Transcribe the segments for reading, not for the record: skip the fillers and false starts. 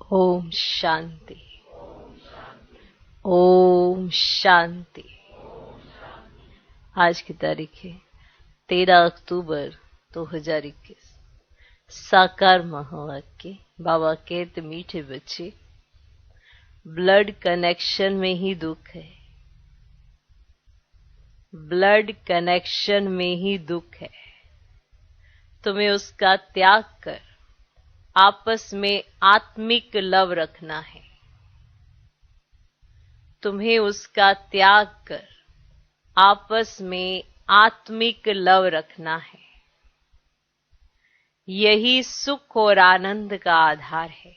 ओम शांति। ओम शांति। आज की तारीख है 13 अक्टूबर 2021। साकार महावाक्य। बाबा कहते मीठे बच्चे, ब्लड कनेक्शन में ही दुख है। ब्लड कनेक्शन में ही दुख है। तुम्हें उसका त्याग कर आपस में आत्मिक लव रखना है। तुम्हें उसका त्याग कर आपस में आत्मिक लव रखना है। यही सुख और आनंद का आधार है।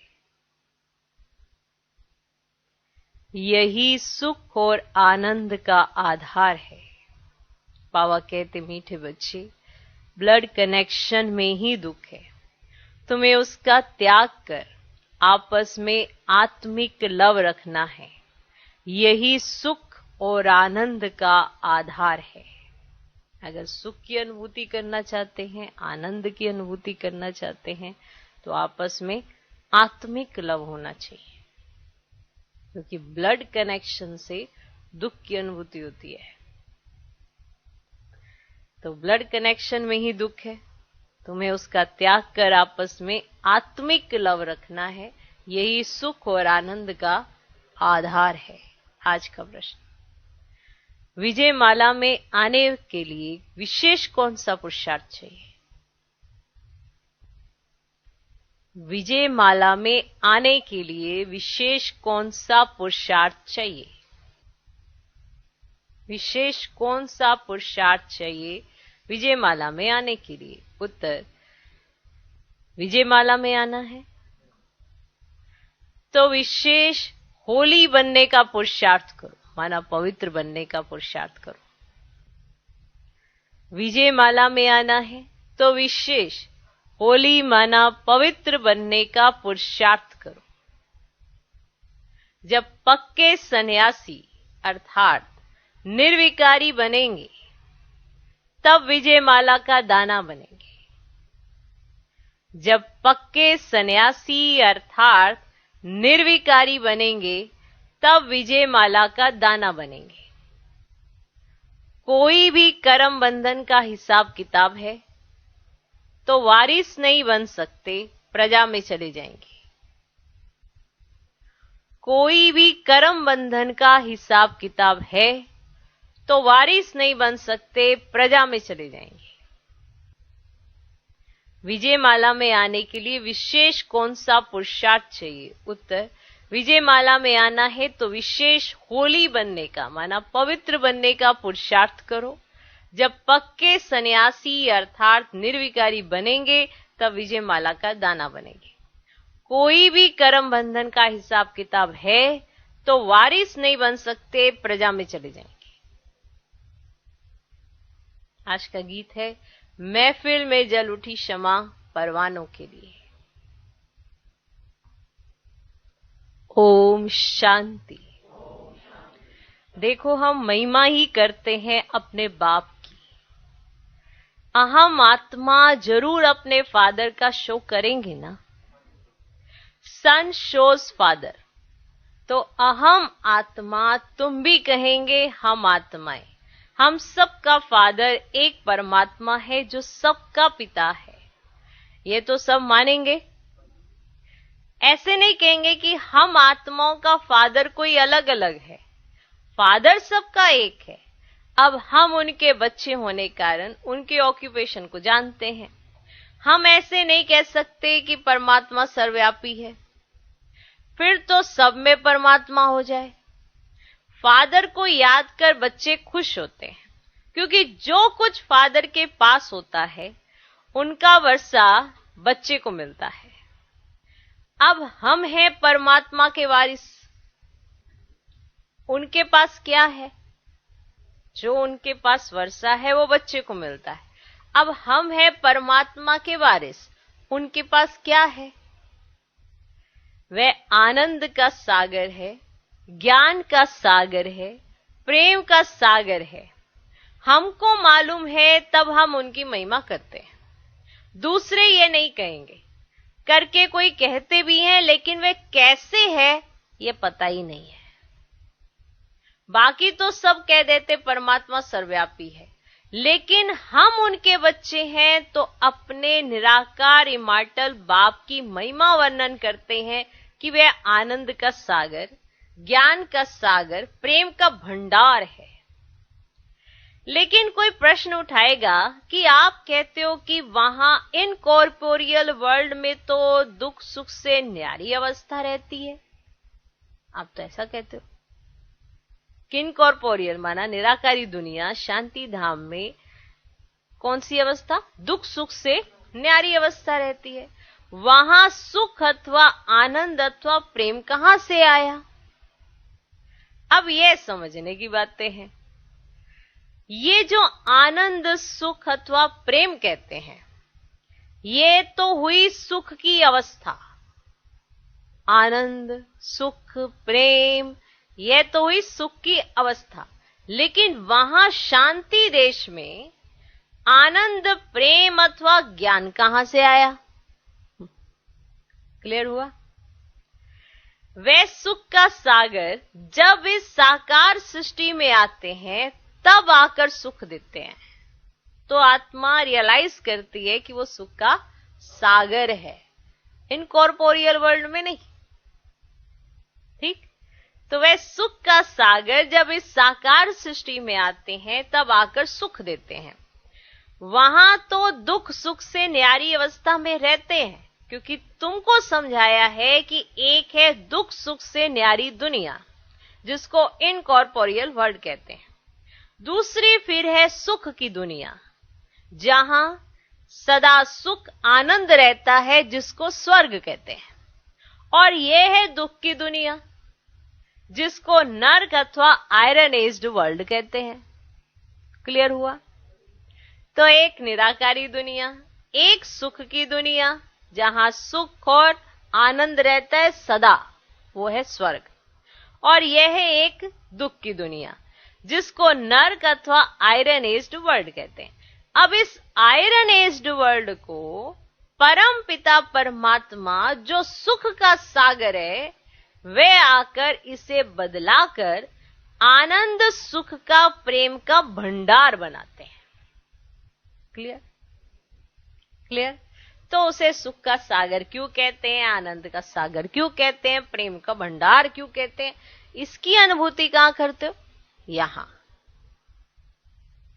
यही सुख और आनंद का आधार है। बाबा कहते मीठे बच्चे, ब्लड कनेक्शन में ही दुख है। तुम्हें उसका त्याग कर आपस में आत्मिक लव रखना है। यही सुख और आनंद का आधार है। अगर सुख की अनुभूति करना चाहते हैं, आनंद की अनुभूति करना चाहते हैं, तो आपस में आत्मिक लव होना चाहिए, क्योंकि ब्लड कनेक्शन से दुख की अनुभूति होती है। तो ब्लड कनेक्शन में ही दुख है। तुम्हें उसका त्याग कर आपस में आत्मिक लव रखना है। यही सुख और आनंद का आधार है। आज का प्रश्न, विजय माला में आने के लिए विशेष कौन सा पुरुषार्थ चाहिए? विजय माला में आने के लिए विशेष कौन सा पुरुषार्थ चाहिए? विशेष कौन सा पुरुषार्थ चाहिए विजय माला में आने के लिए? उत्तर, विजय माला में आना है तो विशेष होली बनने का पुरुषार्थ करो, माना पवित्र बनने का पुरुषार्थ करो। विजय माला में आना है तो विशेष होली माना पवित्र बनने का पुरुषार्थ करो। जब पक्के सन्यासी अर्थात निर्विकारी बनेंगे, तब विजय माला का दाना बनेंगे। जब पक्के सन्यासी अर्थात निर्विकारी बनेंगे, तब विजय माला का दाना बनेंगे। कोई भी कर्म बंधन का हिसाब किताब है तो वारिस नहीं बन सकते, प्रजा में चले जाएंगे। कोई भी कर्म बंधन का हिसाब किताब है तो वारिस नहीं बन सकते, प्रजा में चले जाएंगे। विजय माला में आने के लिए विशेष कौन सा पुरुषार्थ चाहिए? उत्तर, विजय माला में आना है तो विशेष होली बनने का, माना पवित्र बनने का पुरुषार्थ करो। जब पक्के सन्यासी अर्थात निर्विकारी बनेंगे, तब विजय माला का दाना बनेंगे। कोई भी कर्म बंधन का हिसाब किताब है तो वारिस नहीं बन सकते, प्रजा में चले जाएंगे। आज का गीत है, महफिल में जल उठी शमा परवानों के लिए। ओम शांति। देखो, हम महिमा ही करते हैं अपने बाप की। अहम आत्मा जरूर अपने फादर का शो करेंगे ना। सन शोज फादर, तो अहम आत्मा तुम भी कहेंगे हम आत्माएं। हम सबका फादर एक परमात्मा है जो सबका पिता है। ये तो सब मानेंगे। ऐसे नहीं कहेंगे कि हम आत्माओं का फादर कोई अलग अलग है। फादर सबका एक है। अब हम उनके बच्चे होने कारण उनके ऑक्यूपेशन को जानते हैं। हम ऐसे नहीं कह सकते कि परमात्मा सर्वव्यापी है, फिर तो सब में परमात्मा हो जाए। फादर को याद कर बच्चे खुश होते हैं, क्योंकि जो कुछ फादर के पास होता है उनका वर्षा बच्चे को मिलता है। अब हम हैं परमात्मा के वारिस। उनके पास क्या है? जो उनके पास वर्षा है वो बच्चे को मिलता है। अब हम हैं परमात्मा के वारिस। उनके पास क्या है? वह आनंद का सागर है, ज्ञान का सागर है, प्रेम का सागर है। हमको मालूम है, तब हम उनकी महिमा करते हैं। दूसरे ये नहीं कहेंगे। करके कोई कहते भी हैं, लेकिन वे कैसे है ये पता ही नहीं है। बाकी तो सब कह देते परमात्मा सर्वव्यापी है, लेकिन हम उनके बच्चे हैं तो अपने निराकार इमॉर्टल बाप की महिमा वर्णन करते हैं कि वह आनंद का सागर, ज्ञान का सागर, प्रेम का भंडार है। लेकिन कोई प्रश्न उठाएगा कि आप कहते हो कि वहां इनकॉर्पोरियल वर्ल्ड में तो दुख सुख से न्यारी अवस्था रहती है। आप तो ऐसा कहते हो कि इनकॉर्पोरियल माना निराकारी दुनिया, शांति धाम में कौन सी अवस्था? दुख सुख से न्यारी अवस्था रहती है। वहां सुख अथवा आनंद अथवा प्रेम कहां से आया? अब ये समझने की बातें हैं। ये जो आनंद सुख अथवा प्रेम कहते हैं, ये तो हुई सुख की अवस्था। आनंद सुख प्रेम यह तो हुई सुख की अवस्था। लेकिन वहां शांति देश में आनंद प्रेम अथवा ज्ञान कहां से आया? क्लियर हुआ? वे सुख का सागर जब इस साकार सृष्टि में आते हैं तब आकर सुख देते हैं, तो आत्मा रियलाइज करती है कि वो सुख का सागर है, इनकॉर्पोरियल वर्ल्ड में नहीं। ठीक? तो वह सुख का सागर जब इस साकार सृष्टि में आते हैं तब आकर सुख देते हैं। वहां तो दुख सुख से न्यारी अवस्था में रहते हैं, क्योंकि तुमको समझाया है कि एक है दुख सुख से न्यारी दुनिया जिसको इनकॉर्पोरियल वर्ल्ड कहते हैं, दूसरी फिर है सुख की दुनिया जहां सदा सुख आनंद रहता है जिसको स्वर्ग कहते हैं, और यह है दुख की दुनिया जिसको नर्क अथवा आयरन एज्ड वर्ल्ड कहते हैं। क्लियर हुआ? तो एक निराकारी दुनिया, एक सुख की दुनिया जहां सुख और आनंद रहता है सदा, वो है स्वर्ग, और यह है एक दुख की दुनिया जिसको नर्क अथवा आयरन एज्ड वर्ल्ड कहते हैं। अब इस आयरन एज्ड वर्ल्ड को परम पिता परमात्मा जो सुख का सागर है, वे आकर इसे बदलाकर आनंद सुख का प्रेम का भंडार बनाते हैं। क्लियर? क्लियर? तो उसे सुख का सागर क्यों कहते हैं, आनंद का सागर क्यों कहते हैं, प्रेम का भंडार क्यों कहते हैं? इसकी अनुभूति कहां करते हो? यहां।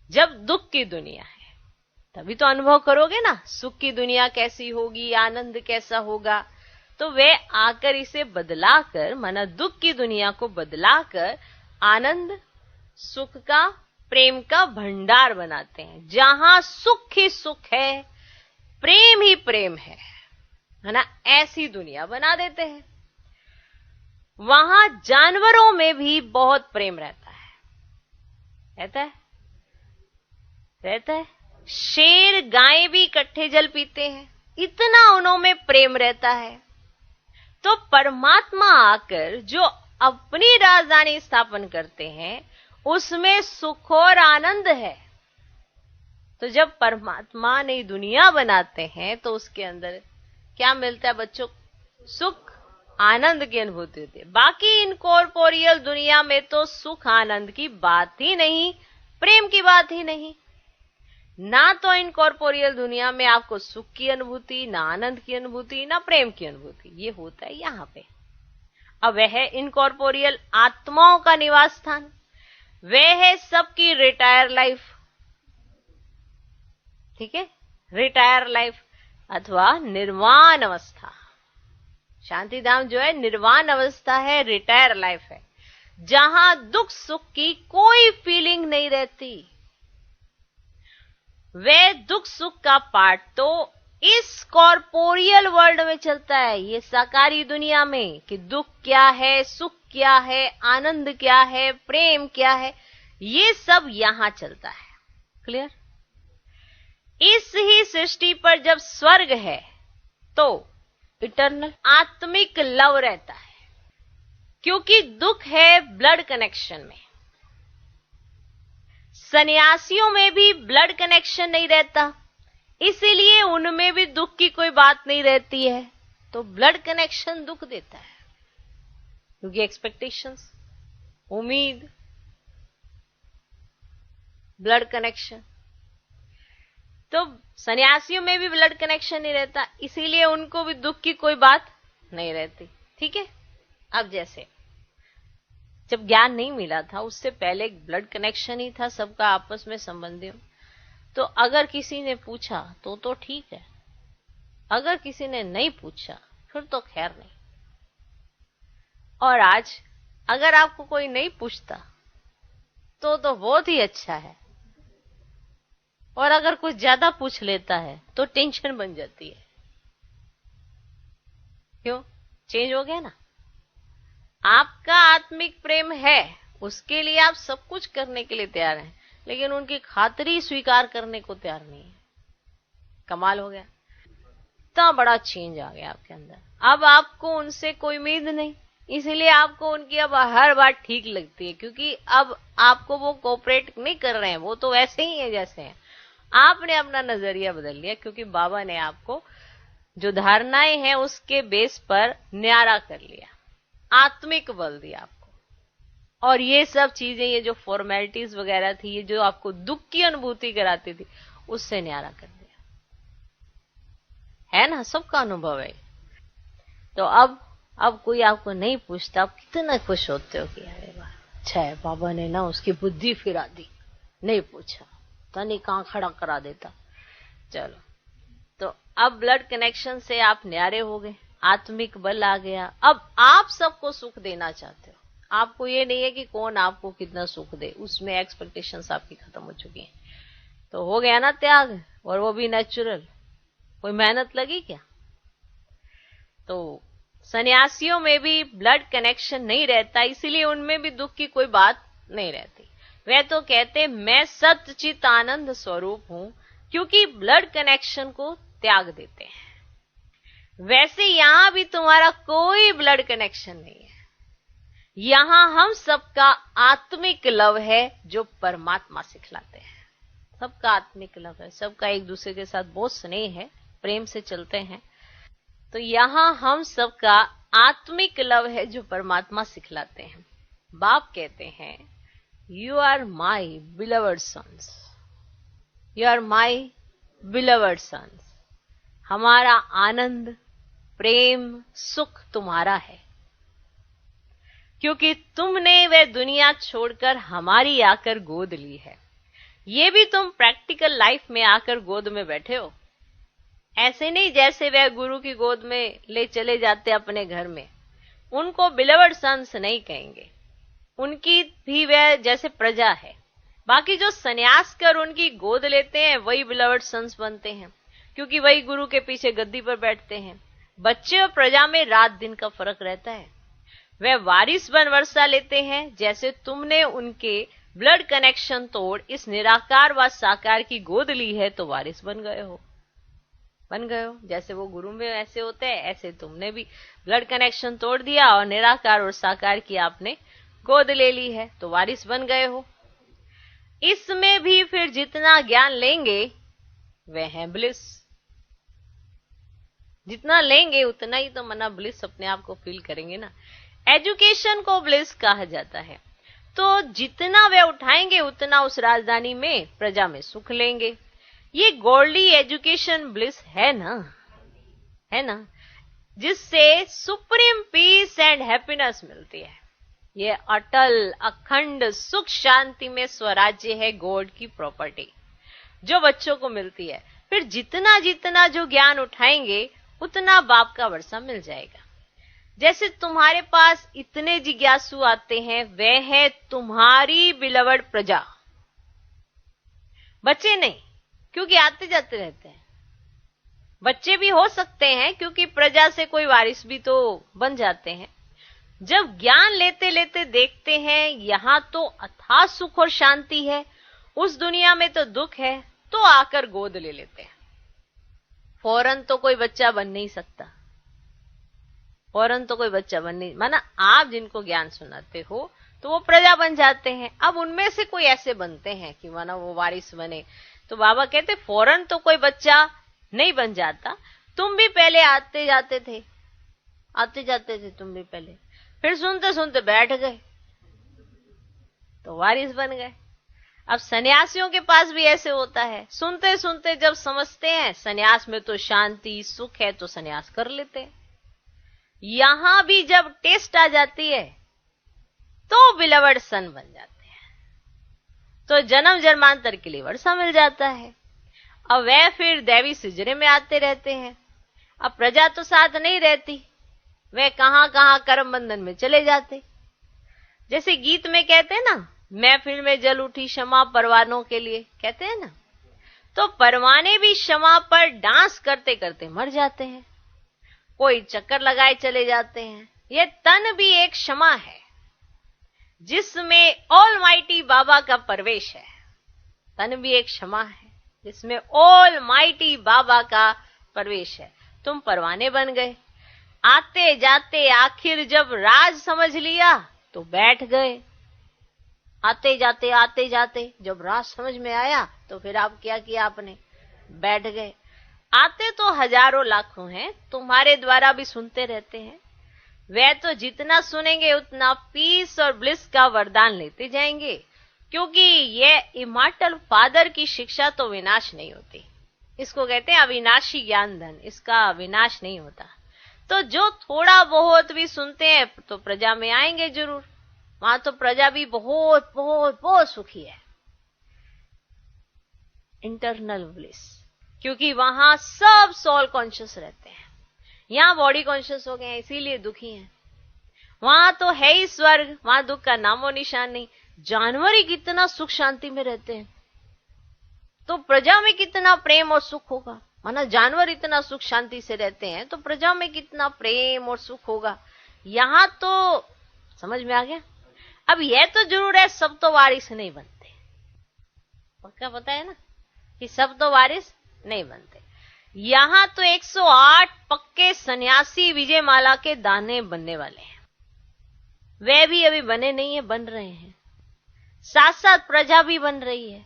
जब दुख की दुनिया है तभी तो अनुभव करोगे ना, सुख की दुनिया कैसी होगी, आनंद कैसा होगा। तो वे आकर इसे बदलाकर, माना दुख की दुनिया को बदलाकर आनंद सुख का प्रेम का भंडार बनाते हैं, जहां सुख ही सुख है, प्रेम ही प्रेम है ना, ऐसी दुनिया बना देते हैं। वहां जानवरों में भी बहुत प्रेम रहता है। रहता है। शेर गाय भी इकट्ठे जल पीते हैं, इतना उनमें प्रेम रहता है। तो परमात्मा आकर जो अपनी राजधानी स्थापन करते हैं उसमें सुख और आनंद है। तो जब परमात्मा नई दुनिया बनाते हैं तो उसके अंदर क्या मिलता है बच्चों? सुख आनंद की अनुभूति होती है। बाकी इनकॉर्पोरियल दुनिया में तो सुख आनंद की बात ही नहीं, प्रेम की बात ही नहीं। ना तो इनकॉर्पोरियल दुनिया में आपको सुख की अनुभूति, ना आनंद की अनुभूति, ना प्रेम की अनुभूति, ये होता है यहां पे। अब वह है इनकॉर्पोरियल आत्माओं का निवास स्थान, वह है सबकी रिटायर लाइफ। ठीक है? रिटायर लाइफ अथवा निर्वाण अवस्था। शांति धाम जो है निर्वाण अवस्था है, रिटायर लाइफ है, जहां दुख सुख की कोई फीलिंग नहीं रहती। वे दुख सुख का पार्ट तो इस कॉर्पोरियल वर्ल्ड में चलता है, ये साकारी दुनिया में, कि दुख क्या है, सुख क्या है, आनंद क्या है, प्रेम क्या है, ये सब यहां चलता है। क्लियर? इस ही सृष्टि पर जब स्वर्ग है तो इटर्नल आत्मिक लव रहता है, क्योंकि दुख है ब्लड कनेक्शन में। सन्यासियों में भी ब्लड कनेक्शन नहीं रहता, इसीलिए उनमें भी दुख की कोई बात नहीं रहती है। तो ब्लड कनेक्शन दुख देता है, क्योंकि एक्सपेक्टेशंस, उम्मीद, ब्लड कनेक्शन। तो सन्यासियों में भी ब्लड कनेक्शन नहीं रहता, इसीलिए उनको भी दुख की कोई बात नहीं रहती। ठीक है। अब जैसे जब ज्ञान नहीं मिला था, उससे पहले एक ब्लड कनेक्शन ही था सबका आपस में संबंधियों। तो अगर किसी ने पूछा तो ठीक है, अगर किसी ने नहीं पूछा फिर तो खैर नहीं। और आज अगर आपको कोई नहीं पूछता तो बहुत ही अच्छा है, और अगर कुछ ज्यादा पूछ लेता है तो टेंशन बन जाती है। क्यों? चेंज हो गया ना। आपका आत्मिक प्रेम है, उसके लिए आप सब कुछ करने के लिए तैयार हैं, लेकिन उनकी खातिरी स्वीकार करने को तैयार नहीं है। कमाल हो गया। इतना बड़ा चेंज आ गया आपके अंदर। अब आपको उनसे कोई उम्मीद नहीं, इसीलिए आपको उनकी अब हर बात ठीक लगती है, क्योंकि अब आपको वो कोऑपरेट नहीं कर रहे हैं, वो तो वैसे ही है जैसे हैं। आपने अपना नजरिया बदल लिया, क्योंकि बाबा ने आपको जो धारणाएं हैं उसके बेस पर न्यारा कर लिया, आत्मिक बल दिया आपको। और ये सब चीजें, ये जो फॉर्मेलिटीज वगैरह थी, ये जो आपको दुख की अनुभूति कराती थी, उससे न्यारा कर दिया। है ना, सबका अनुभव है। तो अब कोई आपको नहीं पूछता, आप कितना खुश होते हो कि अरे वाह, अच्छा है, बाबा ने ना उसकी बुद्धि फिरा दी, नहीं पूछा, तनी कहां खड़ा करा देता। चलो, तो अब ब्लड कनेक्शन से आप न्यारे हो गए, आत्मिक बल आ गया। अब आप सबको सुख देना चाहते हो। आपको ये नहीं है कि कौन आपको कितना सुख दे, उसमें एक्सपेक्टेशंस आपकी खत्म हो चुकी हैं। तो हो गया ना त्याग, और वो भी नेचुरल, कोई मेहनत लगी क्या? तो सन्यासियों में भी ब्लड कनेक्शन नहीं रहता, इसीलिए उनमें भी दुख की कोई बात नहीं रहती। वे तो कहते मैं सच्चित आनंद स्वरूप हूं, क्योंकि ब्लड कनेक्शन को त्याग देते हैं। वैसे यहां भी तुम्हारा कोई ब्लड कनेक्शन नहीं है, यहां हम सबका आत्मिक लव है जो परमात्मा सिखलाते हैं। सबका आत्मिक लव है, सबका एक दूसरे के साथ बहुत स्नेह है, प्रेम से चलते हैं। तो यहां हम सबका आत्मिक लव है जो परमात्मा सिखलाते हैं। बाप कहते हैं you are my beloved sons, you are my beloved sons. हमारा आनंद, प्रेम, सुख तुम्हारा है, क्योंकि तुमने वह दुनिया छोड़कर हमारी आकर गोद ली है। ये भी तुम प्रैक्टिकल लाइफ में आकर गोद में बैठे हो, ऐसे नहीं जैसे वह गुरु की गोद में ले चले जाते अपने घर में। उनको बिलवर्ड सन्स नहीं कहेंगे, उनकी भी वह जैसे प्रजा है। बाकी जो सन्यास कर उनकी गोद लेते हैं वही बिलवर्ड सन्स बनते हैं, क्योंकि वही गुरु के पीछे गद्दी पर बैठते हैं। बच्चे और प्रजा में रात दिन का फर्क रहता है। वह वारिस बन वर्षा लेते हैं, जैसे तुमने उनके ब्लड कनेक्शन तोड़ इस निराकार व साकार की गोद ली है, तो वारिस बन गए हो। जैसे वो गुरु में ऐसे होते हैं, ऐसे तुमने भी ब्लड कनेक्शन तोड़ दिया और निराकार और साकार की आपने गोद ले ली है, तो वारिस बन गए हो। इसमें भी फिर जितना ज्ञान लेंगे वह है ब्लिस। जितना लेंगे उतना ही तो मना ब्लिस अपने आप को फील करेंगे ना। एजुकेशन को ब्लिस कहा जाता है। तो जितना वे उठाएंगे उतना उस राजधानी में, प्रजा में सुख लेंगे। ये गॉडली एजुकेशन ब्लिस है ना, जिससे सुप्रीम पीस एंड हैप्पीनेस मिलती है। ये अटल अखंड सुख शांति में स्वराज्य है, गॉड की प्रॉपर्टी जो बच्चों को मिलती है। फिर जितना जितना जो ज्ञान उठाएंगे उतना बाप का वर्षा मिल जाएगा। जैसे तुम्हारे पास इतने जिज्ञासु आते हैं, वह है तुम्हारी बिलवड प्रजा। बच्चे नहीं, क्योंकि आते जाते रहते हैं। बच्चे भी हो सकते हैं, क्योंकि प्रजा से कोई वारिस भी तो बन जाते हैं। जब ज्ञान लेते लेते देखते हैं यहां तो अथाह सुख और शांति है, उस दुनिया में तो दुख है, तो आकर गोद ले लेते हैं। फौरन तो कोई बच्चा बन नहीं सकता, माना आप जिनको ज्ञान सुनाते हो तो वो प्रजा बन जाते हैं। अब उनमें से कोई ऐसे बनते हैं कि माना वो वारिस बने। तो बाबा कहते फौरन तो कोई बच्चा नहीं बन जाता। तुम भी पहले आते जाते थे, आते जाते थे तुम भी पहले, फिर सुनते सुनते बैठ गए तो वारिस बन गए। अब सन्यासियों के पास भी ऐसे होता है, सुनते सुनते जब समझते हैं सन्यास में तो शांति सुख है तो सन्यास कर लेते हैं। यहां भी जब टेस्ट आ जाती है तो बिलवड सन बन जाते हैं, तो जन्म जन्मांतर के लिए वर्षा मिल जाता है। अब वह फिर दैवी सिजरे में आते रहते हैं। अब प्रजा तो साथ नहीं रहती, वे कहां कहां कर्म बंधन में चले जाते। जैसे गीत में कहते हैं ना, महफिल में जल उठी क्षमा परवानों के लिए, कहते हैं ना, तो परवाने भी क्षमा पर डांस करते करते मर जाते हैं, कोई चक्कर लगाए चले जाते हैं। यह तन भी एक क्षमा है जिसमें ऑलमाइटी बाबा का प्रवेश है। तन भी एक क्षमा है जिसमें ऑलमाइटी बाबा का प्रवेश है। तुम परवाने बन गए, आते जाते आखिर जब राज समझ लिया तो बैठ गए। आते जाते जब राज समझ में आया तो फिर आप क्या किया, आपने बैठ गए। आते तो हजारों लाखों हैं, तुम्हारे द्वारा भी सुनते रहते हैं। वे तो जितना सुनेंगे उतना पीस और ब्लिस का वरदान लेते जाएंगे, क्योंकि ये इमॉर्टल फादर की शिक्षा तो विनाश नहीं होती। इसको कहते हैं अविनाशी ज्ञान धन, इसका विनाश नहीं होता। तो जो थोड़ा बहुत भी सुनते हैं तो प्रजा में आएंगे जरूर, वहां तो प्रजा भी बहुत बहुत बहुत सुखी है। इंटरनल ब्लिस, क्योंकि वहां सब सोल कॉन्शियस रहते हैं। यहां बॉडी कॉन्शियस हो गए हैं इसीलिए दुखी हैं। वहां तो है ही स्वर्ग, वहां दुख का नामो निशान नहीं। जानवर ही कितना सुख शांति में रहते हैं, तो प्रजा में कितना प्रेम और सुख होगा। माना जानवर इतना सुख शांति से रहते हैं तो प्रजा में कितना प्रेम और सुख होगा। यहां तो समझ में आ गया। अब यह तो जरूर है, सब तो वारिस नहीं बनते, पक्का पता है ना कि सब तो वारिस नहीं बनते। यहां तो 108 पक्के सन्यासी विजयमाला के दाने बनने वाले हैं। वे भी अभी बने नहीं है, बन रहे हैं। साथ साथ प्रजा भी बन रही है।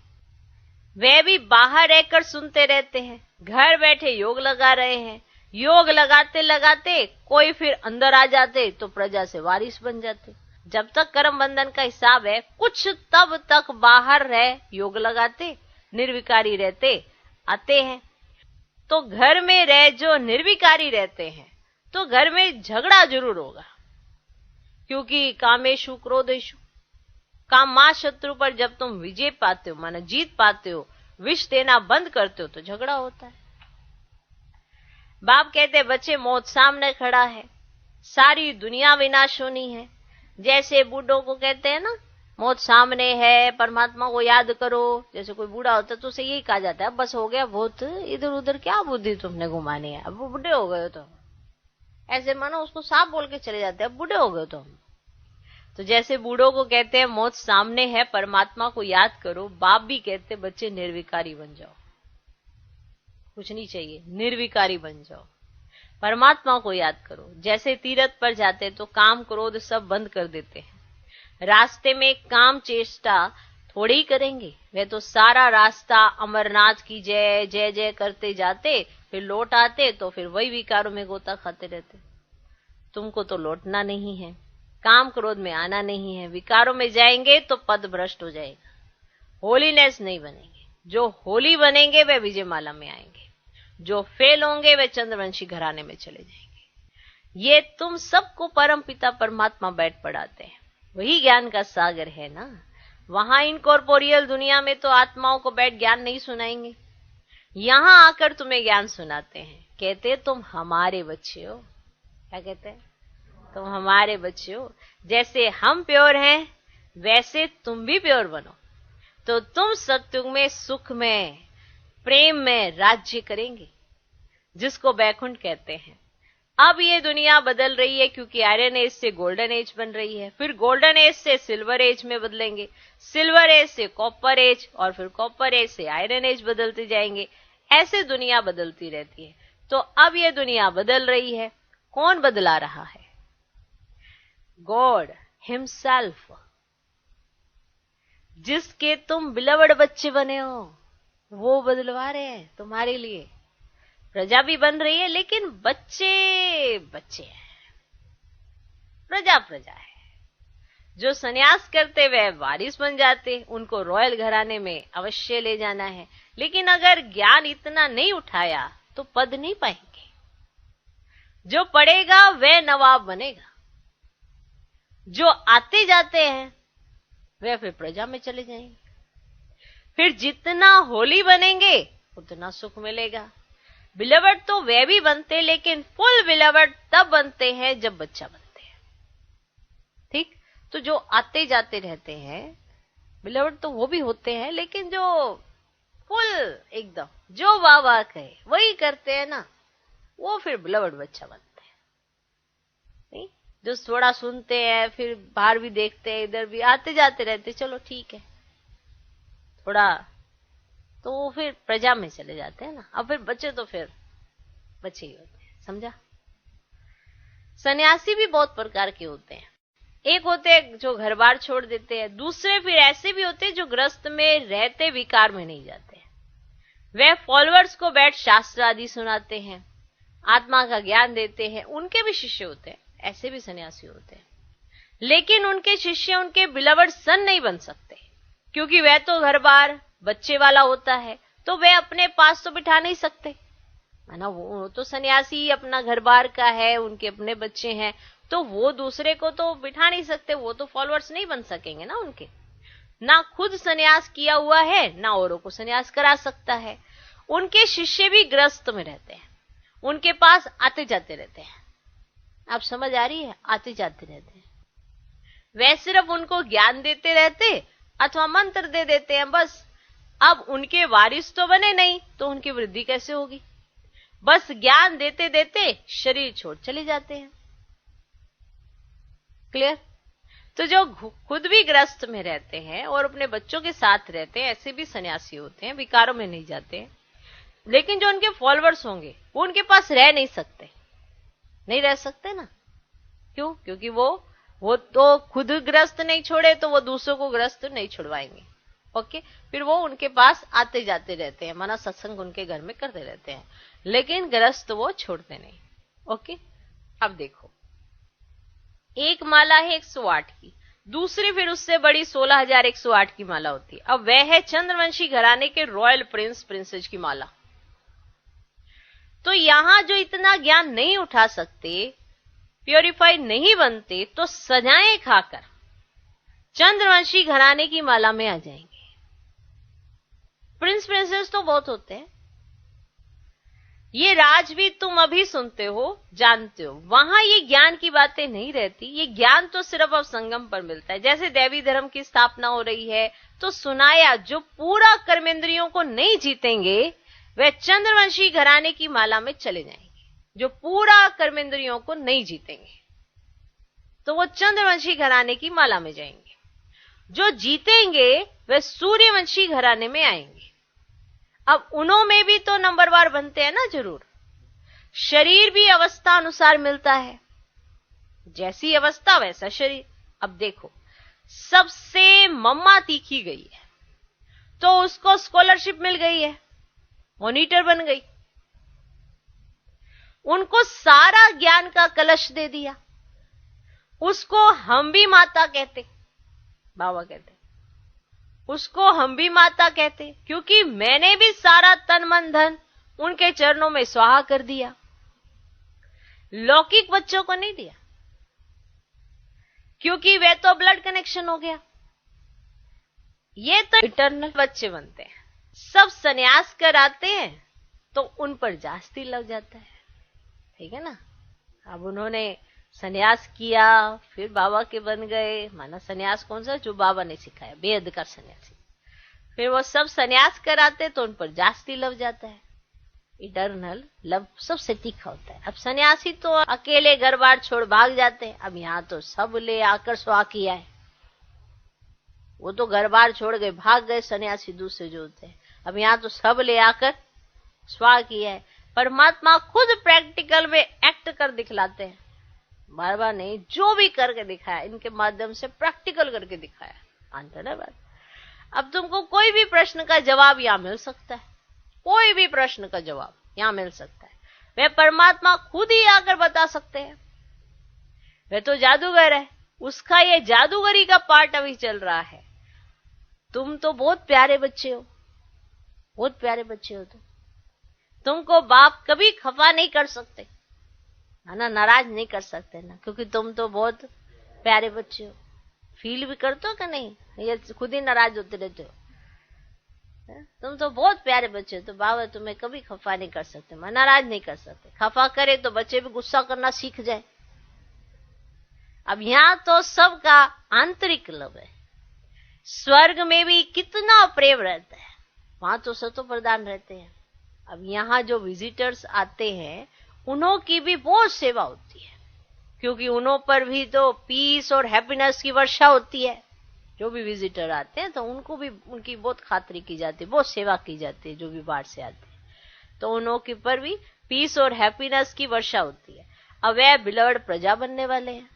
वे भी बाहर रहकर सुनते रहते हैं, घर बैठे योग लगा रहे हैं। योग लगाते लगाते कोई फिर अंदर आ जाते तो प्रजा से वारिस बन जाते। जब तक कर्म बंधन का हिसाब है, कुछ तब तक बाहर रह योग लगाते, निर्विकारी रहते आते हैं। तो घर में रह जो निर्विकारी रहते हैं तो घर में झगड़ा जरूर होगा, क्योंकि कामेशु क्रोधेशु, कामा शत्रु पर जब तुम विजय पाते हो, माना जीत पाते हो, विष देना बंद करते हो तो झगड़ा होता है। बाप कहते बच्चे मौत सामने खड़ा है, सारी दुनिया विनाश होनी है। जैसे बूढ़ों को कहते हैं ना, मौत सामने है, परमात्मा को याद करो। जैसे कोई बूढ़ा होता है तो उसे यही कहा जाता है बस हो गया बहुत, इधर उधर क्या बुद्धि तुमने घुमानी है, अब वो बूढ़े हो गए हो तो। ऐसे मानो उसको साफ बोल के चले जाते हैं, अब बूढ़े हो गए तो। तो जैसे बूढ़ों को कहते हैं मौत सामने है, परमात्मा को याद करो, बाप भी कहते बच्चे निर्विकारी बन जाओ, कुछ नहीं चाहिए, निर्विकारी बन जाओ, परमात्मा को याद करो। जैसे तीर्थ पर जाते तो काम क्रोध सब बंद कर देते हैं, रास्ते में काम चेष्टा थोड़ी ही करेंगे, वे तो सारा रास्ता अमरनाथ की जय जय जय करते जाते, फिर लौट आते तो फिर वही विकारों में गोता खाते रहते। तुमको तो लौटना नहीं है, काम क्रोध में आना नहीं है। विकारों में जाएंगे तो पद भ्रष्ट हो जाएगा, होलीनेस नहीं बनेंगे। जो होली बनेंगे वे विजयमाला में आएंगे, जो फेल होंगे वे चंद्रवंशी घराने में चले जाएंगे। ये तुम सबको परम पिता परमात्मा बैठ पढ़ाते हैं, वही ज्ञान का सागर है ना। वहां इनकॉर्पोरियल दुनिया में तो आत्माओं को बैठ ज्ञान नहीं सुनाएंगे, यहां आकर तुम्हें ज्ञान सुनाते हैं। कहते तुम हमारे बच्चे हो, क्या कहते हैं, तुम हमारे बच्चे हो। जैसे हम प्योर हैं वैसे तुम भी प्योर बनो, तो तुम सत्युग में सुख में प्रेम में राज्य करेंगे, जिसको बैकुंठ कहते हैं। अब ये दुनिया बदल रही है, क्योंकि आयरन एज से गोल्डन एज बन रही है, फिर गोल्डन एज से सिल्वर एज में बदलेंगे, सिल्वर एज से कॉपर एज, और फिर कॉपर एज से आयरन एज बदलते जाएंगे। ऐसे दुनिया बदलती रहती है। तो अब ये दुनिया बदल रही है, कौन बदला रहा है? गॉड हिमसेल्फ, जिसके तुम बिलवड बच्चे बने हो, वो बदलवा रहे हैं तुम्हारे लिए। प्रजा भी बन रही है लेकिन बच्चे बच्चे हैं, प्रजा प्रजा है। जो सन्यास करते वह वारिस बन जाते, उनको रॉयल घराने में अवश्य ले जाना है। लेकिन अगर ज्ञान इतना नहीं उठाया तो पद नहीं पाएंगे। जो पढ़ेगा वह नवाब बनेगा, जो आते जाते हैं वह फिर प्रजा में चले जाएंगे। फिर जितना होली बनेंगे उतना सुख मिलेगा। बिलवड तो वे भी बनते, लेकिन फुल बिलवड तब बनते हैं जब बच्चा बनते हैं। ठीक, तो जो आते जाते रहते हैं बिलवड तो वो भी होते हैं, लेकिन जो फुल एकदम जो वाह वाह कहे वही करते हैं ना, वो फिर बिलवड बच्चा बनते हैं। नहीं, जो थोड़ा सुनते हैं फिर बाहर भी देखते हैं, इधर भी आते जाते रहते, चलो ठीक है थोड़ा, तो वो फिर प्रजा में चले जाते हैं ना। अब फिर बच्चे तो फिर बच्चे ही होते हैं, समझा। सन्यासी भी बहुत प्रकार के होते हैं। एक होते हैं जो घर बार छोड़ देते हैं, दूसरे फिर ऐसे भी होते हैं जो ग्रस्त में रहते विकार में नहीं जाते हैं। वे फॉलोअर्स को बैठ शास्त्र आदि सुनाते हैं, आत्मा का ज्ञान देते हैं, उनके भी शिष्य होते हैं, ऐसे भी सन्यासी होते हैं। लेकिन उनके शिष्य उनके बिलवड सन नहीं बन सकते, क्योंकि वह तो घर बार बच्चे वाला होता है, तो वे अपने पास तो बिठा नहीं सकते, है ना। वो तो सन्यासी अपना घर बार का है, उनके अपने बच्चे हैं, तो वो दूसरे को तो बिठा नहीं सकते, वो तो फॉलोअर्स नहीं बन सकेंगे ना उनके। ना खुद सन्यास किया हुआ है, ना औरों को सन्यास करा सकता है। उनके शिष्य भी ग्रस्त में रहते हैं, उनके पास आते जाते रहते हैं। आप समझ आ रही है, आते जाते रहते हैं। वे सिर्फ उनको ज्ञान देते रहते अथवा मंत्र दे देते हैं बस। अब उनके वारिस तो बने नहीं, तो उनकी वृद्धि कैसे होगी। बस ज्ञान देते देते शरीर छोड़ चले जाते हैं। क्लियर। तो जो खुद भी ग्रस्त में रहते हैं और अपने बच्चों के साथ रहते हैं, ऐसे भी सन्यासी होते हैं, विकारों में नहीं जाते हैं। लेकिन जो उनके फॉलोअर्स होंगे वो उनके पास रह नहीं सकते, नहीं रह सकते ना। क्यों? क्योंकि वो तो खुद ग्रस्त नहीं छोड़े तो वो दूसरों को ग्रस्त नहीं छुड़वाएंगे। ओके, फिर वो उनके पास आते जाते रहते हैं, माना सत्संग उनके घर में करते रहते हैं, लेकिन ग्रस्त वो छोड़ते नहीं। ओके, अब देखो, एक माला है 108 की, दूसरी फिर उससे बड़ी 16,108 की माला होती है। अब वह है चंद्रवंशी घराने के रॉयल प्रिंस प्रिंसेस की माला। तो यहां जो इतना ज्ञान नहीं उठा सकते, प्योरीफाई नहीं बनते, तो सजाएं खाकर चंद्रवंशी घराने की माला में आ जाएंगे। प्रिंस प्रिंसेस तो बहुत होते हैं, ये राज भी तुम अभी सुनते हो, जानते हो, वहां ये ज्ञान की बातें नहीं रहती। ये ज्ञान तो सिर्फ अब संगम पर मिलता है। जैसे देवी धर्म की स्थापना हो रही है तो सुनाया, जो पूरा कर्मेंद्रियों को नहीं जीतेंगे वे चंद्रवंशी घराने की माला में चले जाएंगे। जो पूरा कर्मेंद्रियों को नहीं जीतेंगे तो वो चंद्रवंशी घराने की माला में जाएंगे। जो जीतेंगे वे सूर्यवंशी घराने में आएंगे। अब उन्हों में भी तो नंबरवार बनते हैं ना, जरूर। शरीर भी अवस्था अनुसार मिलता है, जैसी अवस्था वैसा शरीर। अब देखो, सबसे मम्मा तीखी गई है तो उसको स्कॉलरशिप मिल गई है, मॉनिटर बन गई, उनको सारा ज्ञान का कलश दे दिया। उसको हम भी माता कहते, बाबा कहते, उसको हम भी माता कहते, क्योंकि मैंने भी सारा तन मन धन उनके चरणों में स्वाहा कर दिया। लौकिक बच्चों को नहीं दिया, क्योंकि वे तो ब्लड कनेक्शन हो गया। ये तो इटर्नल बच्चे बनते हैं। सब सन्यास कराते हैं तो उन पर जास्ती लग जाता है, ठीक है ना। अब उन्होंने सन्यास किया, फिर बाबा के बन गए, माना सन्यास कौन सा, जो बाबा ने सिखाया, बेहद का सन्यासी। फिर वो सब सन्यास कराते तो उन पर जास्ती लव जाता है। इटर्नल लव सबसे तीखा होता है। अब सन्यासी तो अकेले घर बार छोड़ भाग जाते हैं, अब यहां तो सब ले आकर स्वाहा किया है। वो तो घर बार छोड़ गए, भाग गए सन्यासी दूसरे जो होते हैं, अब यहां तो सब ले आकर स्वाहा किया है। परमात्मा खुद प्रैक्टिकल में एक्ट कर दिखलाते हैं, बार बार नहीं, जो भी करके दिखाया इनके माध्यम से प्रैक्टिकल करके दिखाया। आंसर है बात। अब तुमको कोई भी प्रश्न का जवाब यहां मिल सकता है, कोई भी प्रश्न का जवाब यहां मिल सकता है। वे परमात्मा खुद ही आकर बता सकते हैं। वह तो जादूगर है, उसका ये जादूगरी का पार्ट अभी चल रहा है। तुम तो बहुत प्यारे बच्चे हो, बहुत प्यारे बच्चे हो। तुमको बाप कभी खफा नहीं कर सकते, है ना, नाराज नहीं कर सकते ना, क्योंकि तुम तो बहुत प्यारे बच्चे हो। फील भी करते हो कि नहीं, ये खुद ही नाराज होते रहते हो। तुम तो बहुत प्यारे बच्चे हो, तो बाबा तुम्हें कभी खफा नहीं कर सकते, मैं नाराज नहीं कर सकते। खफा करे तो बच्चे भी गुस्सा करना सीख जाए। अब यहाँ तो सबका आंतरिक लव है। स्वर्ग में भी कितना प्रेम रहता है, वहां तो सतो प्रधान रहते हैं। अब यहाँ जो विजिटर्स आते हैं उन्हों की भी बहुत सेवा होती है, क्योंकि उन्हों पर भी तो पीस और हैप्पीनेस की वर्षा होती है। जो भी विजिटर आते हैं तो उनको भी उनकी बहुत खातिरी की जाती है, बहुत सेवा की जाती है। जो भी बाहर से आते हैं तो उन्हों के पर भी पीस और हैप्पीनेस की वर्षा होती है। अब वह बिलवर्ड प्रजा बनने वाले हैं।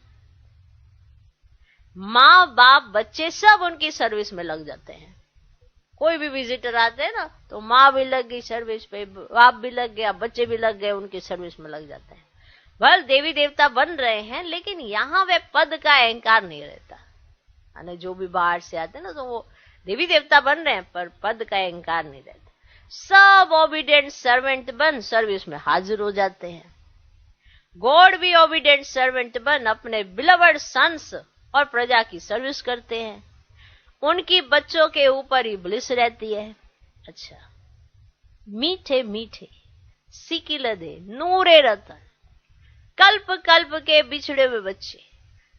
माँ बाप बच्चे सब उनकी सर्विस में लग जाते हैं। कोई भी विजिटर आते हैं ना तो माँ भी लग गई सर्विस पे, बाप भी लग गया, बच्चे भी लग गए, उनकी सर्विस में लग जाते हैं। भले देवी देवता बन रहे हैं, लेकिन यहाँ वे पद का अहंकार नहीं रहता। यानी जो भी बाहर से आते हैं ना तो वो देवी देवता बन रहे हैं, पर पद का अहंकार नहीं रहता। सब ओबीडिएंट सर्वेंट बन सर्विस में हाजिर हो जाते हैं। गॉड भी ओबीडिएंट सर्वेंट बन अपने बिलवर्ड सन्स और प्रजा की सर्विस करते हैं। उनकी बच्चों के ऊपर ही ब्लिस रहती है। अच्छा, मीठे मीठे सिकिलदे नूरे रतन, कल्प कल्प के बिछड़े हुए बच्चे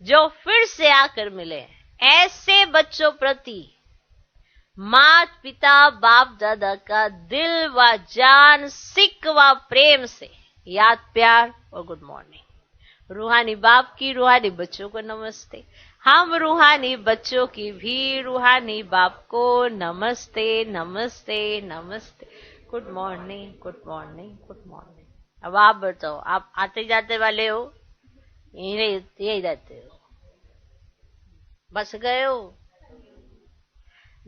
जो फिर से आकर मिले हैं, ऐसे बच्चों प्रति माता पिता बाप दादा का दिल व जान सिक व प्रेम से याद, प्यार और गुड मॉर्निंग। रूहानी बाप की रूहानी बच्चों को नमस्ते। हम रूहानी बच्चों की भी रूहानी बाप को नमस्ते नमस्ते नमस्ते। Good morning good morning good morning. अब आप बताओ, आप आते जाते वाले हो, यही रहते हो, बस गए हो?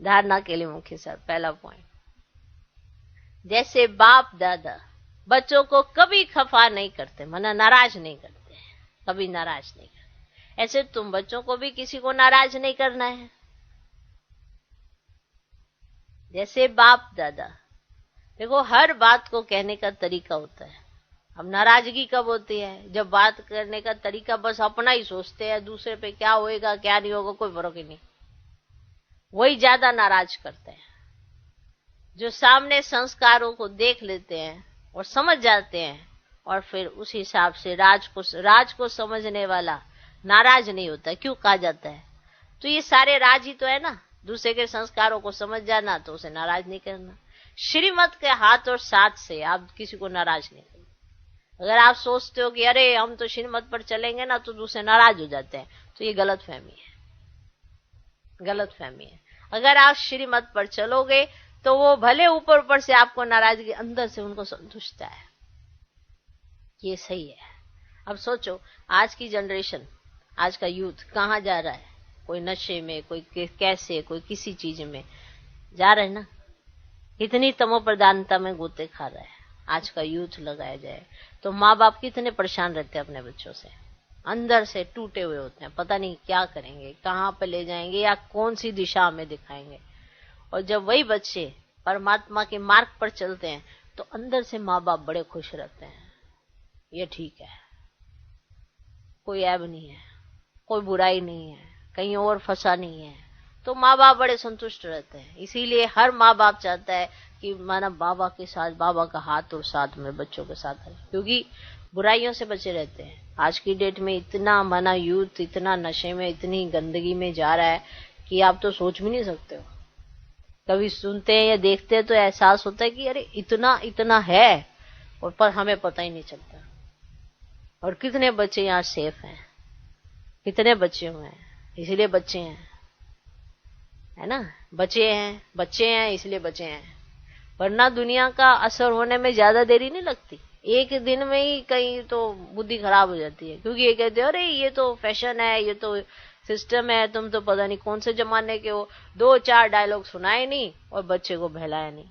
धारणा के लिए मुख्य सर पहला पॉइंट, जैसे बाप दादा बच्चों को कभी खफा नहीं करते, मना नाराज नहीं करते, कभी नाराज नहीं करते, ऐसे तुम बच्चों को भी किसी को नाराज नहीं करना है। जैसे बाप दादा, देखो हर बात को कहने का तरीका होता है। अब नाराजगी कब होती है? जब बात करने का तरीका बस अपना ही सोचते हैं, दूसरे पे क्या होएगा क्या नहीं होगा कोई फर्क ही नहीं, वही ज्यादा नाराज करते हैं। जो सामने संस्कारों को देख लेते हैं और समझ जाते हैं, और फिर उस हिसाब से राज को समझने वाला नाराज नहीं होता। क्यों कहा जाता है? तो ये सारे राज ही तो है ना, दूसरे के संस्कारों को समझ जाना तो उसे नाराज नहीं करना। श्रीमत के हाथ और साथ से आप किसी को नाराज नहीं करना। अगर आप सोचते हो कि अरे हम तो श्रीमत पर चलेंगे ना तो दूसरे नाराज हो जाते हैं, तो ये गलत फहमी है, गलत फहमी है। अगर आप श्रीमत पर चलोगे तो वो भले ऊपर ऊपर से आपको नाराजगी, अंदर से उनको संतुष्टता है, ये सही है। अब सोचो आज की जनरेशन, आज का यूथ कहाँ जा रहा है? कोई नशे में, कोई कैसे, कोई किसी चीज में जा रहे हैं ना। इतनी तमो प्रधानता में गोते खा रहा है आज का यूथ। लगाया जाए तो माँ बाप कितने परेशान रहते हैं अपने बच्चों से, अंदर से टूटे हुए होते हैं, पता नहीं क्या करेंगे, कहाँ पे ले जाएंगे या कौन सी दिशा में दिखाएंगे। और जब वही बच्चे परमात्मा के मार्ग पर चलते हैं तो अंदर से माँ बाप बड़े खुश रहते हैं, ये ठीक है, कोई ऐब नहीं है, कोई बुराई नहीं है, कहीं और फंसा नहीं है, तो माँ बाप बड़े संतुष्ट रहते हैं। इसीलिए हर माँ बाप चाहता है कि माना बाबा के साथ, बाबा का हाथ और साथ में बच्चों के साथ है, क्योंकि बुराइयों से बचे रहते हैं। आज की डेट में इतना माना यूथ इतना नशे में, इतनी गंदगी में जा रहा है कि आप तो सोच भी नहीं सकते हो। कभी सुनते हैं या देखते हैं तो एहसास होता है कि अरे इतना इतना है, और पर हमें पता ही नहीं चलता। और कितने बच्चे यहाँ सेफ हैं, कितने बच्चे हुए हैं, इसलिए बच्चे हैं, है ना, बच्चे हैं इसलिए बच्चे हैं। वरना दुनिया का असर होने में ज्यादा देरी नहीं लगती, एक दिन में ही कहीं तो बुद्धि खराब हो जाती है। क्योंकि ये कहते हैं अरे ये तो फैशन है, ये तो सिस्टम है, तुम तो पता नहीं कौन से जमाने के हो, 2-4 डायलॉग सुनाए नहीं और बच्चे को बहलाया नहीं।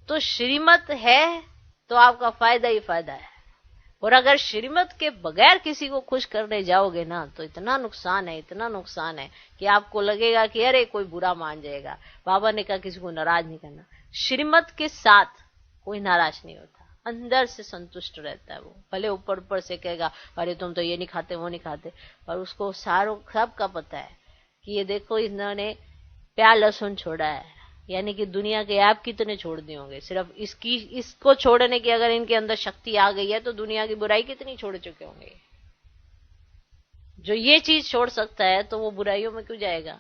तो श्रीमत है तो आपका फायदा ही फायदा है, और अगर श्रीमत के बगैर किसी को खुश करने जाओगे ना तो इतना नुकसान है, इतना नुकसान है कि आपको लगेगा कि अरे कोई बुरा मान जाएगा। बाबा ने कहा किसी को नाराज नहीं करना। श्रीमत के साथ कोई नाराज नहीं होता, अंदर से संतुष्ट रहता है वो। भले ऊपर ऊपर से कहेगा अरे तुम तो ये नहीं खाते वो नहीं खाते, पर उसको सारों सबका पता है कि ये देखो इन्होंने प्याज लहसुन छोड़ा है, यानी कि दुनिया के आप कितने छोड़ दिए होंगे। सिर्फ इसको छोड़ने की अगर इनके अंदर शक्ति आ गई है तो दुनिया की बुराई कितनी छोड़ चुके होंगे। जो ये चीज छोड़ सकता है तो वो बुराइयों में क्यों जाएगा।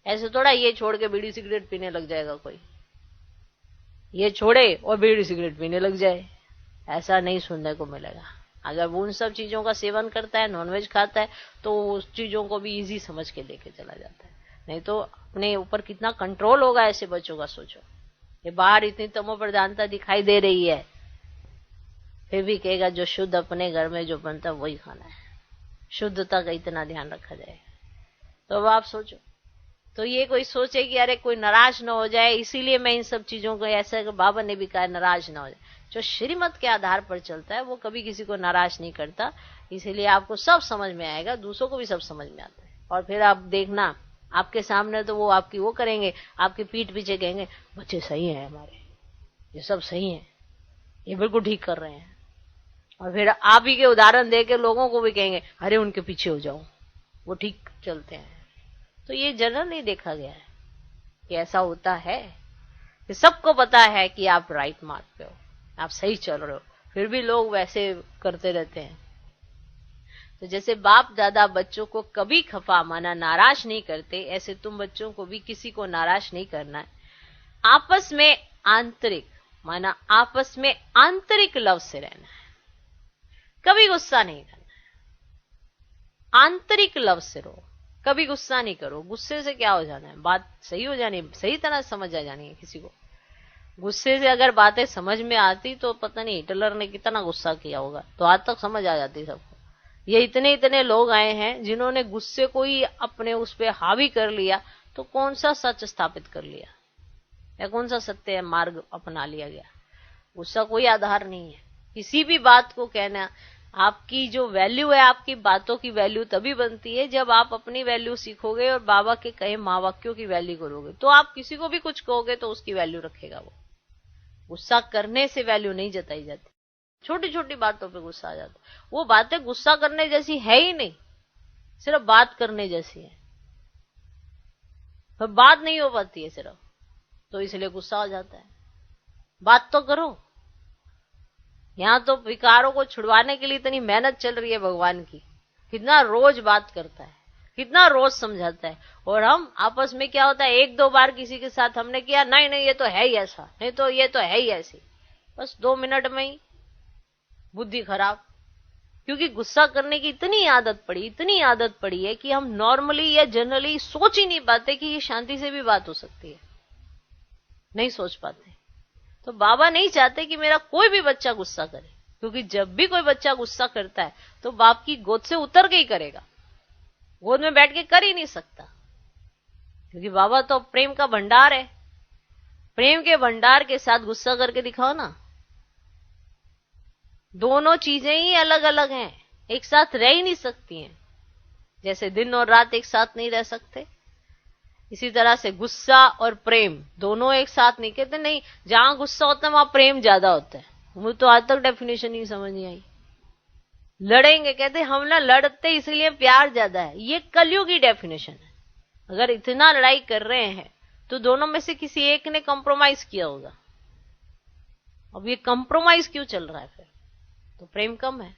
ऐसे थोड़ा ये छोड़ के बीड़ी सिगरेट पीने लग जाएगा कोई, ये छोड़े और बीड़ी सिगरेट पीने लग जाए, ऐसा नहीं सुनने को मिलेगा। अगर वो उन सब चीजों का सेवन करता है, नॉनवेज खाता है, तो उस चीजों को भी इजी समझ के लेके चला जाता है। नहीं तो अपने ऊपर कितना कंट्रोल होगा ऐसे बच्चों का, सोचो। ये बाहर इतनी तमो प्रधानता दिखाई दे रही है, फिर भी कहेगा जो शुद्ध अपने घर में जो बनता है वही खाना है, शुद्धता का इतना ध्यान रखा जाए। तो अब आप सोचो, तो ये कोई सोचे कि अरे कोई नाराज ना हो जाए, इसीलिए मैं इन सब चीजों को, ऐसा बाबा ने भी कहा नाराज ना हो जाए। जो श्रीमत के आधार पर चलता है वो कभी किसी को नाराज नहीं करता, इसीलिए आपको सब समझ में आएगा, दूसरों को भी सब समझ में आता है। और फिर आप देखना आपके सामने तो वो आपकी वो करेंगे, आपकी पीठ पीछे कहेंगे बच्चे सही हैं हमारे, ये सब सही है, ये बिल्कुल ठीक कर रहे हैं। और फिर आप ही के उदाहरण देके लोगों को भी कहेंगे अरे उनके पीछे हो जाओ, वो ठीक चलते हैं। तो ये जनरली देखा गया है कि ऐसा होता है कि सबको पता है कि आप राइट मार्ग पे हो, आप सही चल रहे हो, फिर भी लोग वैसे करते रहते हैं। तो जैसे बाप दादा बच्चों को कभी खफा माना नाराज नहीं करते, ऐसे तुम बच्चों को भी किसी को नाराज नहीं करना है। आपस में आंतरिक माना आपस में आंतरिक लव से रहना है, कभी गुस्सा नहीं करना है। आंतरिक लव से रहो, कभी गुस्सा नहीं करो। गुस्से से क्या हो जाना है, बात सही हो जानी, सही तरह समझ आ जानी है किसी को। गुस्से से अगर बातें समझ में आती तो पता नहीं हिटलर ने कितना गुस्सा किया होगा, तो आज तक समझ आ जाती सबको। ये इतने इतने लोग आए हैं जिन्होंने गुस्से को ही अपने उस पे हावी कर लिया, तो कौन सा सच स्थापित कर लिया या कौन सा सत्य मार्ग अपना लिया गया। गुस्सा कोई आधार नहीं है किसी भी बात को कहना। आपकी जो वैल्यू है, आपकी बातों की वैल्यू तभी बनती है जब आप अपनी वैल्यू सीखोगे और बाबा के कहे महावाक्यों की वैल्यू करोगे, तो आप किसी को भी कुछ कहोगे तो उसकी वैल्यू रखेगा वो। गुस्सा करने से वैल्यू नहीं जताई जाती, छोटी छोटी बातों पे गुस्सा आ जाता। वो बातें गुस्सा करने जैसी है ही नहीं, सिर्फ बात करने जैसी है, तो बात नहीं हो पाती है सिर्फ, तो इसलिए गुस्सा आ जाता है। बात तो करो। यहां तो विकारों को छुड़वाने के लिए इतनी मेहनत चल रही है भगवान की, कितना रोज बात करता है, कितना रोज समझाता है। और हम आपस में क्या होता है, एक दो बार किसी के साथ हमने किया, नहीं नहीं ये तो है ही ऐसा, नहीं तो ये तो है ही ऐसी, बस 2 मिनट में ही बुद्धि खराब। क्योंकि गुस्सा करने की इतनी आदत पड़ी, इतनी आदत पड़ी है कि हम नॉर्मली या जनरली सोच ही नहीं पाते कि ये शांति से भी बात हो सकती है, नहीं सोच पाते। तो बाबा नहीं चाहते कि मेरा कोई भी बच्चा गुस्सा करे, क्योंकि जब भी कोई बच्चा गुस्सा करता है तो बाप की गोद से उतर के ही करेगा, गोद में बैठ के कर ही नहीं सकता। क्योंकि बाबा तो प्रेम का भंडार है, प्रेम के भंडार के साथ गुस्सा करके दिखाओ ना। दोनों चीजें ही अलग अलग हैं, एक साथ रह ही नहीं सकती हैं। जैसे दिन और रात एक साथ नहीं रह सकते, इसी तरह से गुस्सा और प्रेम दोनों एक साथ नहीं। कहते नहीं, जहां गुस्सा होता है वहां प्रेम ज्यादा होता है। मुझे तो आज तक डेफिनेशन नहीं समझ नहीं आई। लड़ेंगे, कहते हम ना लड़ते इसलिए प्यार ज्यादा है, ये कलयुग की डेफिनेशन है। अगर इतना लड़ाई कर रहे हैं तो दोनों में से किसी एक ने कॉम्प्रोमाइज किया होगा। अब ये कॉम्प्रोमाइज क्यों चल रहा है फिर? तो प्रेम कम है,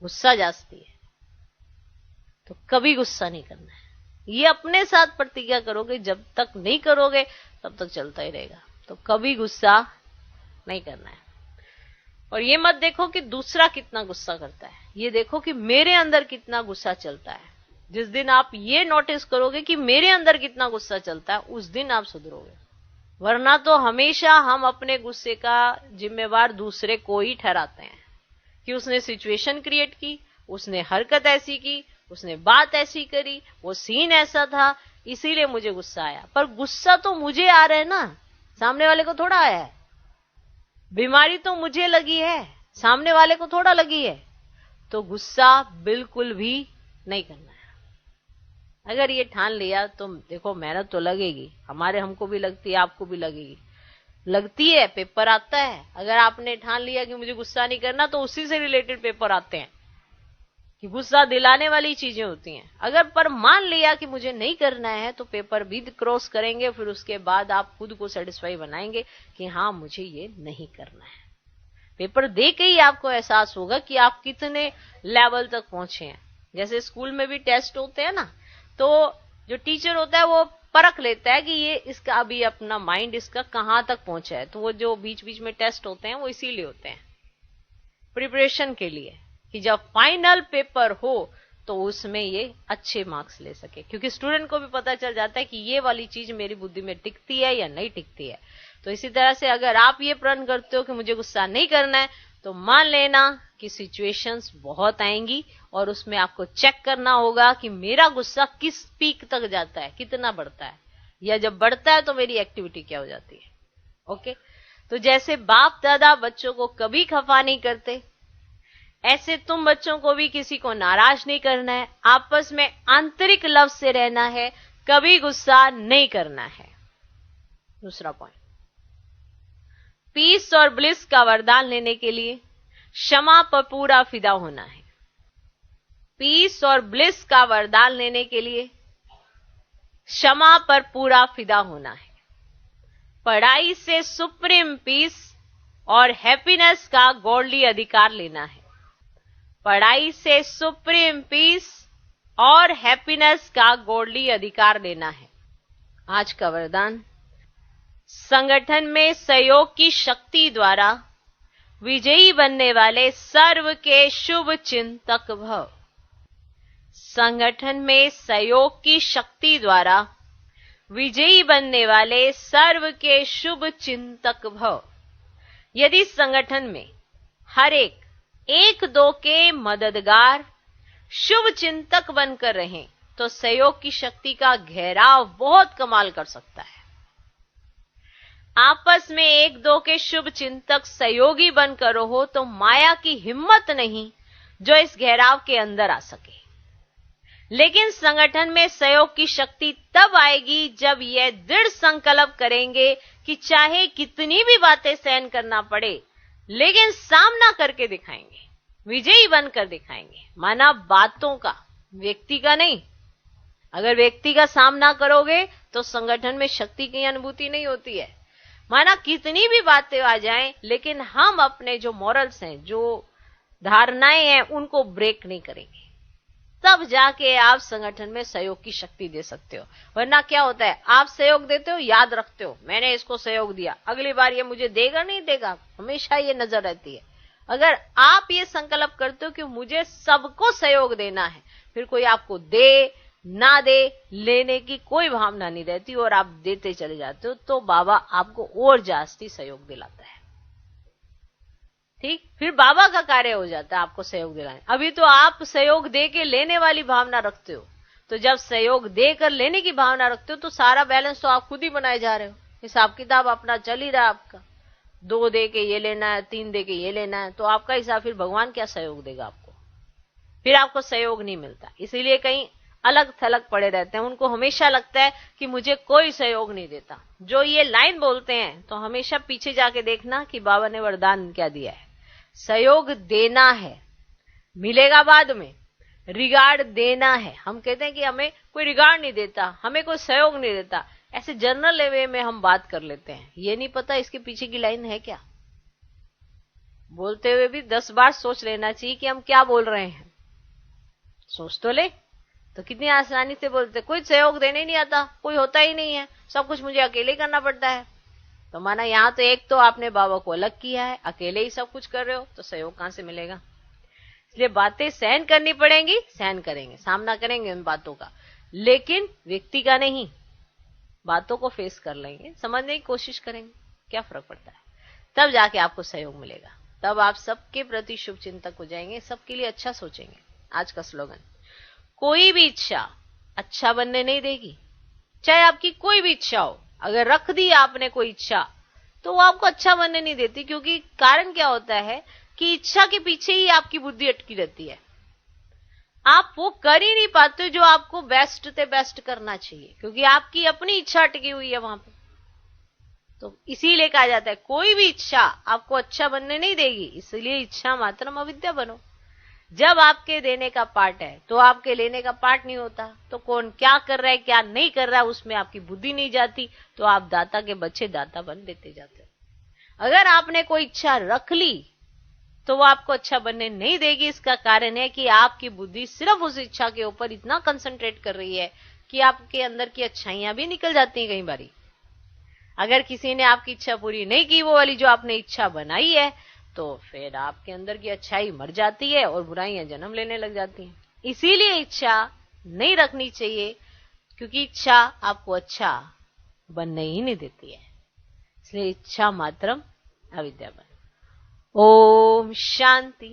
गुस्सा जास्ती है। तो कभी गुस्सा नहीं करना है, ये अपने साथ प्रतिज्ञा करोगे। जब तक नहीं करोगे तब तक चलता ही रहेगा। तो कभी गुस्सा नहीं करना है। और ये मत देखो कि दूसरा कितना गुस्सा करता है, ये देखो कि मेरे अंदर कितना गुस्सा चलता है। जिस दिन आप ये नोटिस करोगे कि मेरे अंदर कितना गुस्सा चलता है, उस दिन आप सुधरोगे। वरना तो हमेशा हम अपने गुस्से का जिम्मेवार दूसरे को ही ठहराते हैं कि उसने सिचुएशन क्रिएट की, उसने हरकत ऐसी की, उसने बात ऐसी करी, वो सीन ऐसा था, इसीलिए मुझे गुस्सा आया। पर गुस्सा तो मुझे आ रहा है ना, सामने वाले को थोड़ा आया है। बीमारी तो मुझे लगी है, सामने वाले को थोड़ा लगी है, तो गुस्सा बिल्कुल भी नहीं करना है। अगर ये ठान लिया तो देखो मेहनत तो लगेगी, हमको भी लगती है, आपको भी लगेगी, लगती है, पेपर आता है। अगर आपने ठान लिया कि मुझे गुस्सा नहीं करना, तो उसी से रिलेटेड पेपर आते हैं कि गुस्सा दिलाने वाली चीजें होती हैं। अगर पर मान लिया कि मुझे नहीं करना है, तो पेपर भी क्रॉस करेंगे, फिर उसके बाद आप खुद को सेटिस्फाई बनाएंगे कि हाँ मुझे ये नहीं करना है। पेपर दे के ही आपको एहसास होगा कि आप कितने लेवल तक पहुंचे हैं। जैसे स्कूल में भी टेस्ट होते हैं ना, तो जो टीचर होता है वो परख लेता है कि ये इसका अभी अपना माइंड इसका कहां तक पहुंचा है। तो वो जो बीच बीच में टेस्ट होते हैं वो इसीलिए होते हैं, प्रिपरेशन के लिए, कि जब फाइनल पेपर हो तो उसमें ये अच्छे मार्क्स ले सके, क्योंकि स्टूडेंट को भी पता चल जाता है कि ये वाली चीज मेरी बुद्धि में टिकती है या नहीं टिकती है। तो इसी तरह से अगर आप ये प्रण करते हो कि मुझे गुस्सा नहीं करना है, तो मान लेना कि सिचुएशंस बहुत आएंगी और उसमें आपको चेक करना होगा कि मेरा गुस्सा किस पीक तक जाता है, कितना बढ़ता है, या जब बढ़ता है तो मेरी एक्टिविटी क्या हो जाती है। ओके, तो जैसे बाप दादा बच्चों को कभी खफा नहीं करते, ऐसे तुम बच्चों को भी किसी को नाराज नहीं करना है, आपस में आंतरिक लव से रहना है, कभी गुस्सा नहीं करना है। दूसरा पॉइंट, पीस और ब्लिस का वरदान लेने के लिए क्षमा पर पूरा फिदा होना है। पीस और ब्लिस का वरदान लेने के लिए क्षमा पर पूरा फिदा होना है। पढ़ाई से सुप्रीम पीस और हैप्पीनेस का गॉडली अधिकार लेना है। पढ़ाई से सुप्रीम पीस और हैप्पीनेस का गॉडली अधिकार लेना है। आज का वरदान, संगठन में सहयोग की शक्ति द्वारा विजयी बनने वाले सर्व के शुभ चिंतक भव। संगठन में सहयोग की शक्ति द्वारा विजयी बनने वाले सर्व के शुभ चिंतक भव। यदि संगठन में हर एक दो के मददगार शुभ चिंतक बनकर रहें, तो सहयोग की शक्ति का घेराव बहुत कमाल कर सकता है। आपस में एक दो के शुभ चिंतक सहयोगी बनकर रहो तो माया की हिम्मत नहीं जो इस घेराव के अंदर आ सके। लेकिन संगठन में सहयोग की शक्ति तब आएगी जब यह दृढ़ संकल्प करेंगे कि चाहे कितनी भी बातें सहन करना पड़े, लेकिन सामना करके दिखाएंगे, विजयी बनकर दिखाएंगे। माना बातों का, व्यक्ति का नहीं। अगर व्यक्ति का सामना करोगे तो संगठन में शक्ति की अनुभूति नहीं होती है। माना कितनी भी बातें आ जाएं, लेकिन हम अपने जो मॉरल्स हैं, जो धारणाएं हैं, उनको ब्रेक नहीं करेंगे, तब जाके आप संगठन में सहयोग की शक्ति दे सकते हो। वरना क्या होता है, आप सहयोग देते हो, याद रखते हो मैंने इसको सहयोग दिया, अगली बार ये मुझे देगा नहीं देगा, हमेशा ये नजर रहती है। अगर आप ये संकल्प करते हो कि मुझे सबको सहयोग देना है, फिर कोई आपको दे ना दे, लेने की कोई भावना नहीं रहती और आप देते चले जाते हो, तो बाबा आपको और जास्ती सहयोग दिलाता है। ठीक, फिर बाबा का कार्य हो जाता है आपको सहयोग दिलाने। अभी तो आप सहयोग दे के लेने वाली भावना रखते हो, तो जब सहयोग देकर लेने की भावना रखते हो तो सारा बैलेंस तो आप खुद ही बनाए जा रहे हो। हिसाब किताब अपना चल ही रहा है आपका, 2 दे के ये लेना है, 3 दे के ये लेना है, तो आपका हिसाब फिर भगवान क्या सहयोग देगा आपको? फिर आपको सहयोग नहीं मिलता। इसीलिए कहीं अलग थलग पड़े रहते हैं, उनको हमेशा लगता है कि मुझे कोई सहयोग नहीं देता। जो ये लाइन बोलते हैं तो हमेशा पीछे जाके देखना कि बाबा ने वरदान क्या दिया है। सहयोग देना है, मिलेगा बाद में। रिगार्ड देना है, हम कहते हैं कि हमें कोई रिगार्ड नहीं देता, हमें कोई सहयोग नहीं देता, ऐसे जनरल वे में हम बात कर लेते हैं। ये नहीं पता इसके पीछे की लाइन है क्या। बोलते हुए भी 10 बार सोच लेना चाहिए कि हम क्या बोल रहे हैं। सोच तो ले, तो कितनी आसानी से बोलते, कोई सहयोग देने नहीं आता, कोई होता ही नहीं है, सब कुछ मुझे अकेले करना पड़ता है। तो माना यहाँ तो एक तो आपने बाबा को अलग किया है, अकेले ही सब कुछ कर रहे हो, तो सहयोग कहां से मिलेगा। इसलिए बातें सहन करनी पड़ेंगी, सहन करेंगे, सामना करेंगे उन बातों का, लेकिन व्यक्ति का नहीं। बातों को फेस कर लेंगे, समझने की कोशिश करेंगे, क्या फर्क पड़ता है, तब जाके आपको सहयोग मिलेगा। तब आप सबके प्रति शुभ चिंतक हो जाएंगे, सबके लिए अच्छा सोचेंगे। आज का स्लोगन, कोई भी इच्छा अच्छा बनने नहीं देगी। चाहे आपकी कोई भी इच्छा हो, अगर रख दी आपने कोई इच्छा, तो वो आपको अच्छा बनने नहीं देती। क्योंकि कारण क्या होता है आपकी इच्छा के पीछे ही आपकी बुद्धि अटकी रहती है। आप वो कर ही नहीं पाते जो आपको बेस्ट से बेस्ट करना चाहिए, क्योंकि आपकी अपनी इच्छा अटकी हुई है वहां पे। तो इसीलिए कहा जाता है कोई भी इच्छा आपको अच्छा बनने नहीं देगी, इसलिए इच्छा मात्रम अविद्या बनो। जब आपके देने का पार्ट है तो आपके लेने का पार्ट नहीं होता, तो कौन क्या कर रहा है क्या नहीं कर रहा है उसमें आपकी बुद्धि नहीं जाती, तो आप दाता के बच्चे दाता बन देते जाते। अगर आपने कोई इच्छा रख ली तो वो आपको अच्छा बनने नहीं देगी। इसका कारण है कि आपकी बुद्धि सिर्फ उस इच्छा के ऊपर इतना कंसंट्रेट कर रही है कि आपके अंदर की अच्छाइयां भी निकल जाती हैं कई बारी। अगर किसी ने आपकी इच्छा पूरी नहीं की, वो वाली जो आपने इच्छा बनाई है, तो फिर आपके अंदर की अच्छाई मर जाती है और बुराइयां जन्म लेने लग जाती हैं। इसीलिए इच्छा नहीं रखनी चाहिए, क्योंकि इच्छा आपको अच्छा बनने ही नहीं देती है। इसलिए इच्छा मात्रम अविद्या बन। ओम शांति।